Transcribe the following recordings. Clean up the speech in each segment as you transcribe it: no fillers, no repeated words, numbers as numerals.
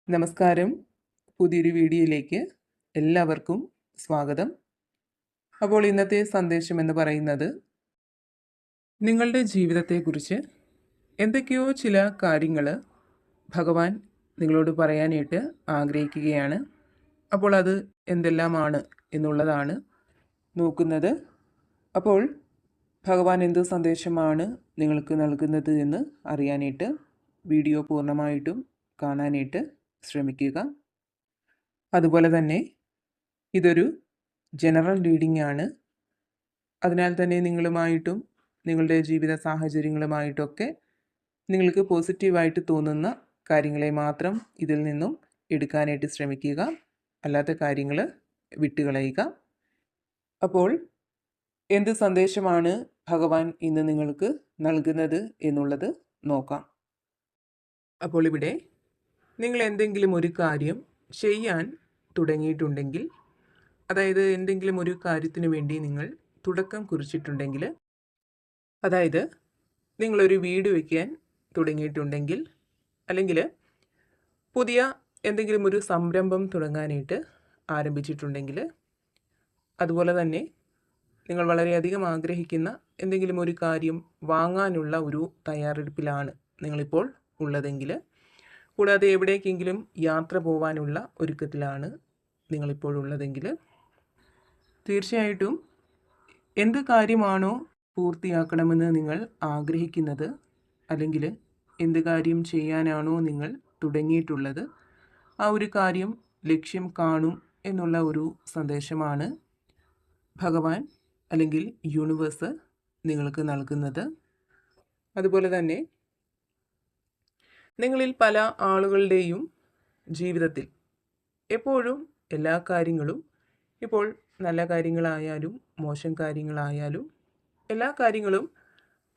നമസ്കാരം. പുതിയൊരു വീഡിയോയിലേക്ക് എല്ലാവർക്കും സ്വാഗതം. അപ്പോൾ ഇന്നത്തെ സന്ദേശം എന്ന് പറയുന്നത്, നിങ്ങളുടെ ജീവിതത്തെക്കുറിച്ച് എന്തൊക്കെയോ ചില കാര്യങ്ങൾ ഭഗവാൻ നിങ്ങളോട് പറയാനായിട്ട് ആഗ്രഹിക്കുകയാണ്. അപ്പോൾ അത് എന്തെല്ലാമാണ് എന്നുള്ളതാണ് നോക്കുന്നത്. അപ്പോൾ ഭഗവാൻ എന്ത് സന്ദേശമാണ് നിങ്ങൾക്ക് നൽകുന്നത് എന്ന് അറിയാനായിട്ട് വീഡിയോ പൂർണ്ണമായിട്ടും കാണാനായിട്ട് ശ്രമിക്കുക. അതുപോലെ തന്നെ ഇതൊരു ജനറൽ റീഡിംഗ് ആണ്. അതിനാൽ തന്നെ നിങ്ങളുമായിട്ടും നിങ്ങളുടെ ജീവിത സാഹചര്യങ്ങളുമായിട്ടൊക്കെ നിങ്ങൾക്ക് പോസിറ്റീവായിട്ട് തോന്നുന്ന കാര്യങ്ങളെ മാത്രം ഇതിൽ നിന്നും എടുക്കാനായിട്ട് ശ്രമിക്കുക. അല്ലാത്ത കാര്യങ്ങൾ വിട്ടുകളയുക. അപ്പോൾ എന്ത് സന്ദേശമാണ് ഭഗവാൻ ഇന്ന് നിങ്ങൾക്ക് നൽകുന്നത് എന്നുള്ളത് നോക്കാം. അപ്പോൾ ഇവിടെ നിങ്ങൾ എന്തെങ്കിലും ഒരു കാര്യം ചെയ്യാൻ തുടങ്ങിയിട്ടുണ്ടെങ്കിൽ, അതായത് എന്തെങ്കിലും ഒരു കാര്യത്തിന് വേണ്ടി നിങ്ങൾ തുടക്കം കുറിച്ചിട്ടുണ്ടെങ്കിൽ, അതായത് നിങ്ങളൊരു വീട് വയ്ക്കാൻ തുടങ്ങിയിട്ടുണ്ടെങ്കിൽ, അല്ലെങ്കിൽ പുതിയ എന്തെങ്കിലും ഒരു സംരംഭം തുടങ്ങാനായിട്ട് ആരംഭിച്ചിട്ടുണ്ടെങ്കിൽ, അതുപോലെ തന്നെ നിങ്ങൾ വളരെയധികം ആഗ്രഹിക്കുന്ന എന്തെങ്കിലും ഒരു കാര്യം വാങ്ങാനുള്ള ഒരു തയ്യാറെടുപ്പിലാണ് നിങ്ങളിപ്പോൾ ഉള്ളതെങ്കിൽ, കൂടാതെ എവിടേക്കെങ്കിലും യാത്ര പോകാനുള്ള ഒരുക്കത്തിലാണ് നിങ്ങളിപ്പോഴുള്ളതെങ്കിൽ, തീർച്ചയായിട്ടും എന്ത് കാര്യമാണോ പൂർത്തിയാക്കണമെന്ന് നിങ്ങൾ ആഗ്രഹിക്കുന്നത്, അല്ലെങ്കിൽ എന്ത് കാര്യം ചെയ്യാനാണോ നിങ്ങൾ തുടങ്ങിയിട്ടുള്ളത്, ആ ഒരു കാര്യം ലക്ഷ്യം കാണും എന്നുള്ള ഒരു സന്ദേശമാണ് ഭഗവാൻ അല്ലെങ്കിൽ യൂണിവേഴ്സ് നിങ്ങൾക്ക് നൽകുന്നത്. അതുപോലെ തന്നെ നിങ്ങളിൽ പല ആളുകളുടെയും ജീവിതത്തിൽ എപ്പോഴും എല്ലാ കാര്യങ്ങളും, ഇപ്പോൾ നല്ല കാര്യങ്ങളായാലും മോശം കാര്യങ്ങളായാലും, എല്ലാ കാര്യങ്ങളും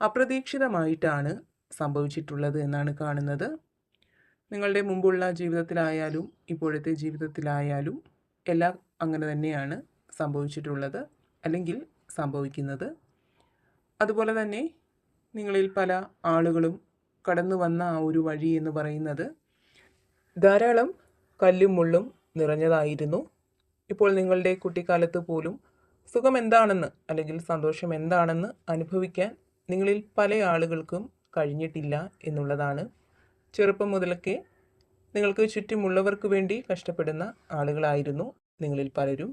അപ്രതീക്ഷിതമായിട്ടാണ് സംഭവിച്ചിട്ടുള്ളത് എന്നാണ് കാണുന്നത്. നിങ്ങളുടെ മുമ്പുള്ള ജീവിതത്തിലായാലും ഇപ്പോഴത്തെ ജീവിതത്തിലായാലും എല്ലാം അങ്ങനെ തന്നെയാണ് സംഭവിച്ചിട്ടുള്ളത്, അല്ലെങ്കിൽ സംഭവിക്കുന്നത്. അതുപോലെ തന്നെ നിങ്ങളിൽ പല ആളുകളും കടന്നു വന്ന ആ ഒരു വഴി എന്ന് പറയുന്നത് ധാരാളം കല്ലും മുള്ളും നിറഞ്ഞതായിരുന്നു. ഇപ്പോൾ നിങ്ങളുടെ കുട്ടിക്കാലത്ത് പോലും സുഖം എന്താണെന്ന്, അല്ലെങ്കിൽ സന്തോഷം എന്താണെന്ന് അനുഭവിക്കാൻ നിങ്ങളിൽ പല ആളുകൾക്കും കഴിഞ്ഞിട്ടില്ല എന്നുള്ളതാണ്. ചെറുപ്പം മുതലൊക്കെ നിങ്ങൾക്ക് ചുറ്റുമുള്ളവർക്ക് വേണ്ടി കഷ്ടപ്പെടുന്ന ആളുകളായിരുന്നു നിങ്ങളിൽ പലരും.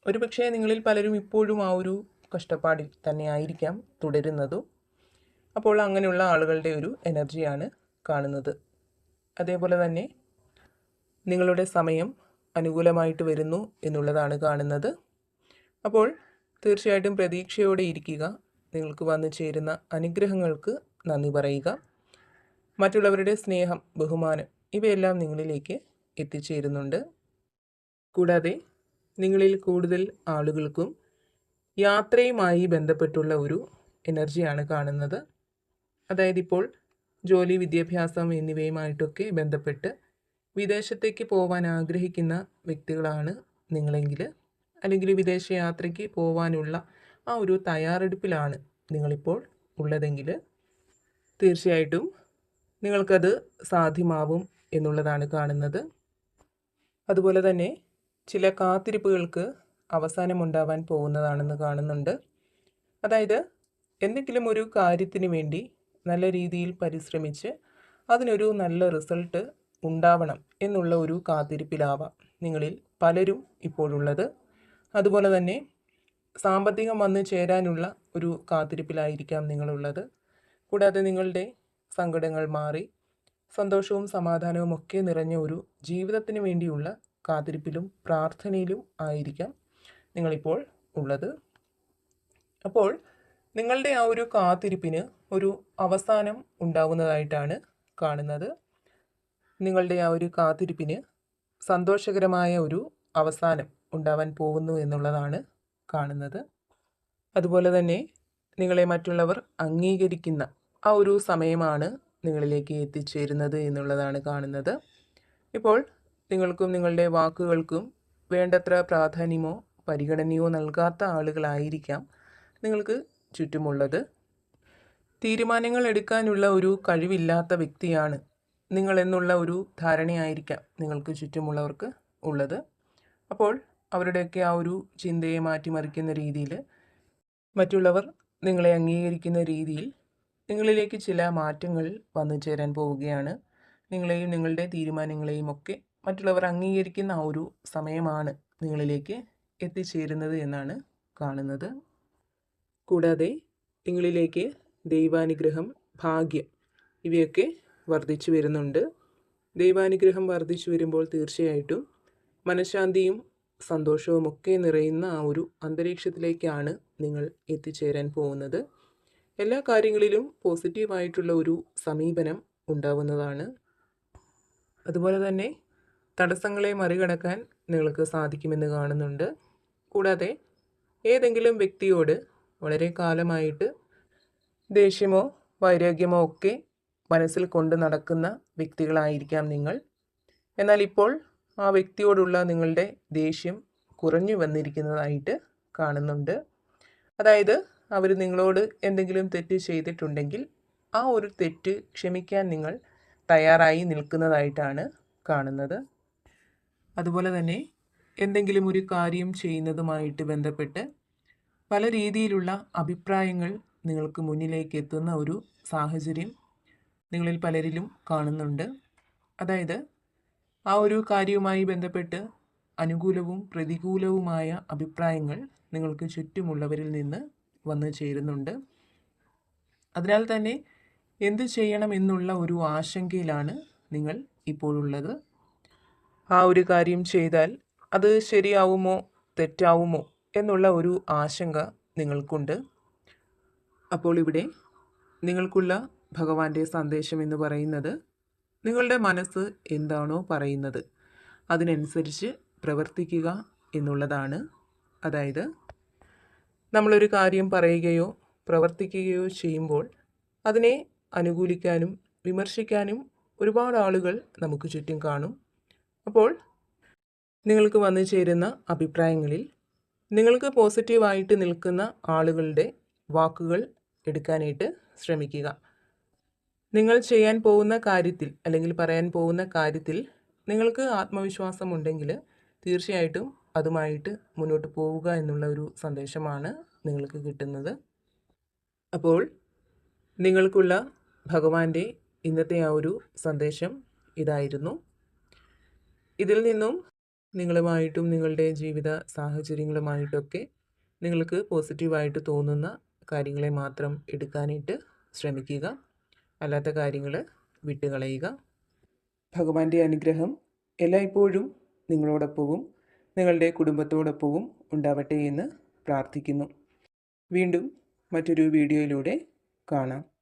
ഒരുപക്ഷെ നിങ്ങളിൽ പലരും ഇപ്പോഴും ആ ഒരു കഷ്ടപ്പാടിൽ തന്നെയായിരിക്കാം തുടരുന്നതും. അപ്പോൾ അങ്ങനെയുള്ള ആളുകളുടെ ഒരു എനർജിയാണ് കാണുന്നത്. അതേപോലെ തന്നെ നിങ്ങളുടെ സമയം അനുകൂലമായിട്ട് വരുന്നു എന്നുള്ളതാണ് കാണുന്നത്. അപ്പോൾ തീർച്ചയായിട്ടും പ്രതീക്ഷയോടെ ഇരിക്കുക. നിങ്ങൾക്ക് വന്നു ചേരുന്ന അനുഗ്രഹങ്ങൾക്ക് നന്ദി പറയുക. മറ്റുള്ളവരുടെ സ്നേഹം, ബഹുമാനം ഇവയെല്ലാം നിങ്ങളിലേക്ക് എത്തിച്ചേരുന്നുണ്ട്. കൂടാതെ നിങ്ങളിൽ കൂടുതൽ ആളുകൾക്കും യാത്രയുമായി ബന്ധപ്പെട്ടുള്ള ഒരു എനർജിയാണ് കാണുന്നത്. അതായത് ഇപ്പോൾ ജോലി, വിദ്യാഭ്യാസം എന്നിവയുമായിട്ടൊക്കെ ബന്ധപ്പെട്ട് വിദേശത്തേക്ക് പോകാൻ ആഗ്രഹിക്കുന്ന വ്യക്തികളാണ് നിങ്ങളെങ്കിൽ, അല്ലെങ്കിൽ വിദേശ യാത്രയ്ക്ക് പോകാനുള്ള ആ ഒരു തയ്യാറെടുപ്പിലാണ് നിങ്ങളിപ്പോൾ ഉള്ളതെങ്കിൽ, തീർച്ചയായിട്ടും നിങ്ങൾക്കത് സാധ്യമാവും എന്നുള്ളതാണ് കാണുന്നത്. അതുപോലെ തന്നെ ചില കാത്തിരിപ്പുകൾക്ക് അവസാനമുണ്ടാവാൻ പോകുന്നതാണെന്ന് കാണുന്നുണ്ട്. അതായത് എന്തെങ്കിലും ഒരു കാര്യത്തിന് വേണ്ടി നല്ല രീതിയിൽ പരിശ്രമിച്ച് അതിനൊരു നല്ല റിസൾട്ട് ഉണ്ടാവണം എന്നുള്ള ഒരു കാത്തിരിപ്പിലാവാം നിങ്ങളിൽ പലരും ഇപ്പോഴുള്ളത്. അതുപോലെ തന്നെ സാമ്പത്തികം വന്ന് ചേരാനുള്ള ഒരു കാത്തിരിപ്പിലായിരിക്കാം നിങ്ങളുള്ളത്. കൂടാതെ നിങ്ങളുടെ സങ്കടങ്ങൾ മാറി സന്തോഷവും സമാധാനവും ഒക്കെ നിറഞ്ഞ ഒരു ജീവിതത്തിന് വേണ്ടിയുള്ള കാത്തിരിപ്പിലും പ്രാർത്ഥനയിലും ആയിരിക്കാം നിങ്ങളിപ്പോൾ ഉള്ളത്. അപ്പോൾ നിങ്ങളുടെ ആ ഒരു കാത്തിരിപ്പിന് ഒരു അവസാനം ഉണ്ടാകുന്നതായിട്ടാണ് കാണുന്നത്. നിങ്ങളുടെ ആ ഒരു കാത്തിരിപ്പിന് സന്തോഷകരമായ ഒരു അവസാനം ഉണ്ടാവാൻ പോകുന്നു എന്നുള്ളതാണ് കാണുന്നത്. അതുപോലെ തന്നെ നിങ്ങളെ മറ്റുള്ളവർ അംഗീകരിക്കുന്ന ആ ഒരു സമയമാണ് നിങ്ങളിലേക്ക് എത്തിച്ചേരുന്നത് എന്നുള്ളതാണ് കാണുന്നത്. ഇപ്പോൾ നിങ്ങൾക്കും നിങ്ങളുടെ വാക്കുകൾക്കും വേണ്ടത്ര പ്രാധാന്യമോ പരിഗണനയോ നൽകാത്ത ആളുകളായിരിക്കാം നിങ്ങൾക്ക് ചുറ്റുമുള്ളത്. തീരുമാനങ്ങൾ എടുക്കാനുള്ള ഒരു കഴിവില്ലാത്ത വ്യക്തിയാണ് നിങ്ങൾ എന്നുള്ള ഒരു ധാരണയായിരിക്കാം നിങ്ങൾക്ക് ചുറ്റുമുള്ളവർക്ക് ഉള്ളത്. അപ്പോൾ അവരുടെയൊക്കെ ആ ഒരു ചിന്തയെ മാറ്റിമറിക്കുന്ന രീതിയിൽ, മറ്റുള്ളവർ നിങ്ങളെ അംഗീകരിക്കുന്ന രീതിയിൽ നിങ്ങളിലേക്ക് ചില മാറ്റങ്ങൾ വന്നു ചേരാൻ പോവുകയാണ്. നിങ്ങളെയും നിങ്ങളുടെ തീരുമാനങ്ങളെയും ഒക്കെ മറ്റുള്ളവർ അംഗീകരിക്കുന്ന ആ ഒരു സമയമാണ് നിങ്ങളിലേക്ക് എത്തിച്ചേരുന്നത് എന്നാണ് കാണുന്നത്. കൂടാതെ നിങ്ങളിലേക്ക് ദൈവാനുഗ്രഹം, ഭാഗ്യം ഇവയൊക്കെ വർദ്ധിച്ചു വരുന്നുണ്ട്. ദൈവാനുഗ്രഹം വർദ്ധിച്ചു വരുമ്പോൾ തീർച്ചയായിട്ടും മനഃശാന്തിയും സന്തോഷവും ഒക്കെ നിറയുന്ന ആ ഒരു അന്തരീക്ഷത്തിലേക്കാണ് നിങ്ങൾ എത്തിച്ചേരാൻ പോകുന്നത്. എല്ലാ കാര്യങ്ങളിലും പോസിറ്റീവായിട്ടുള്ള ഒരു സമീപനം ഉണ്ടാവുന്നതാണ്. അതുപോലെ തന്നെ തടസ്സങ്ങളെ മറികടക്കാൻ നിങ്ങൾക്ക് സാധിക്കുമെന്ന് കാണുന്നുണ്ട്. കൂടാതെ ഏതെങ്കിലും വ്യക്തിയോട് വളരെ കാലമായിട്ട് ദേഷ്യമോ വൈരാഗ്യമോ ഒക്കെ മനസ്സിൽ കൊണ്ട് നടക്കുന്ന വ്യക്തികളായിരിക്കാം നിങ്ങൾ. എന്നാൽ ഇപ്പോൾ ആ വ്യക്തിയോടുള്ള നിങ്ങളുടെ ദേഷ്യം കുറഞ്ഞു വന്നിരിക്കുന്നതായിട്ട് കാണുന്നുണ്ട്. അതായത് അവർ നിങ്ങളോട് എന്തെങ്കിലും തെറ്റ് ചെയ്തിട്ടുണ്ടെങ്കിൽ ആ ഒരു തെറ്റ് ക്ഷമിക്കാൻ നിങ്ങൾ തയ്യാറായി നിൽക്കുന്നതായിട്ടാണ് കാണുന്നത്. അതുപോലെ തന്നെ എന്തെങ്കിലും ഒരു കാര്യം ചെയ്യുന്നതുമായിട്ട് ബന്ധപ്പെട്ട് പല രീതിയിലുള്ള അഭിപ്രായങ്ങൾ നിങ്ങൾക്ക് മുന്നിലേക്ക് എത്തുന്ന ഒരു സാഹചര്യം നിങ്ങളിൽ പലരിലും കാണുന്നുണ്ട്. അതായത് ആ ഒരു കാര്യവുമായി ബന്ധപ്പെട്ട് അനുകൂലവും പ്രതികൂലവുമായ അഭിപ്രായങ്ങൾ നിങ്ങൾക്ക് ചുറ്റുമുള്ളവരിൽ നിന്ന് വന്നു ചേരുന്നുണ്ട്. അതിനാൽ തന്നെ എന്ത് ചെയ്യണം എന്നുള്ള ഒരു ആശങ്കയിലാണ് നിങ്ങൾ ഇപ്പോഴുള്ളത്. ആ ഒരു കാര്യം ചെയ്താൽ അത് ശരിയാവുമോ തെറ്റാവുമോ എന്നുള്ള ഒരു ആശങ്ക നിങ്ങൾക്കുണ്ട്. അപ്പോൾ ഇവിടെ നിങ്ങൾക്കുള്ള ഭഗവാന്റെ സന്ദേശം എന്ന് പറയുന്നത്, നിങ്ങളുടെ മനസ്സ് എന്താണോ പറയുന്നത് അതിനനുസരിച്ച് പ്രവർത്തിക്കുക എന്നുള്ളതാണ്. അതായത് നമ്മളൊരു കാര്യം പറയുകയോ പ്രവർത്തിക്കുകയോ ചെയ്യുമ്പോൾ അതിനെ അനുകൂലിക്കാനും വിമർശിക്കാനും ഒരുപാട് ആളുകൾ നമുക്ക് ചുറ്റും കാണും. അപ്പോൾ നിങ്ങൾക്ക് വന്നു ചേരുന്ന അഭിപ്രായങ്ങളിൽ നിങ്ങൾക്ക് പോസിറ്റീവായിട്ട് നിൽക്കുന്ന ആളുകളുടെ വാക്കുകൾ എടുക്കാനായിട്ട് ശ്രമിക്കുക. നിങ്ങൾ ചെയ്യാൻ പോകുന്ന കാര്യത്തിൽ അല്ലെങ്കിൽ പറയാൻ പോകുന്ന കാര്യത്തിൽ നിങ്ങൾക്ക് ആത്മവിശ്വാസം ഉണ്ടെങ്കിൽ തീർച്ചയായിട്ടും അതുമായിട്ട് മുന്നോട്ട് പോവുക എന്നുള്ള ഒരു സന്ദേശമാണ് നിങ്ങൾക്ക് കിട്ടുന്നത്. അപ്പോൾ നിങ്ങൾക്കുള്ള ഭഗവാന്റെ ഇന്നത്തെ ആ ഒരു സന്ദേശം ഇതായിരുന്നു. ഇതിൽ നിന്നും നിങ്ങളുമായിട്ടും നിങ്ങളുടെ ജീവിത സാഹചര്യങ്ങളുമായിട്ടൊക്കെ നിങ്ങൾക്ക് പോസിറ്റീവായിട്ട് തോന്നുന്ന കാര്യങ്ങളെ മാത്രം എടുക്കാനായിട്ട് ശ്രമിക്കുക. അല്ലാത്ത കാര്യങ്ങൾ വിട്ടുകളയുക. ഭഗവാന്റെ അനുഗ്രഹം എല്ലായ്പ്പോഴും നിങ്ങളോടൊപ്പവും നിങ്ങളുടെ കുടുംബത്തോടൊപ്പവും ഉണ്ടാവട്ടെ എന്ന് പ്രാർത്ഥിക്കുന്നു. വീണ്ടും മറ്റൊരു വീഡിയോയിലൂടെ കാണാം.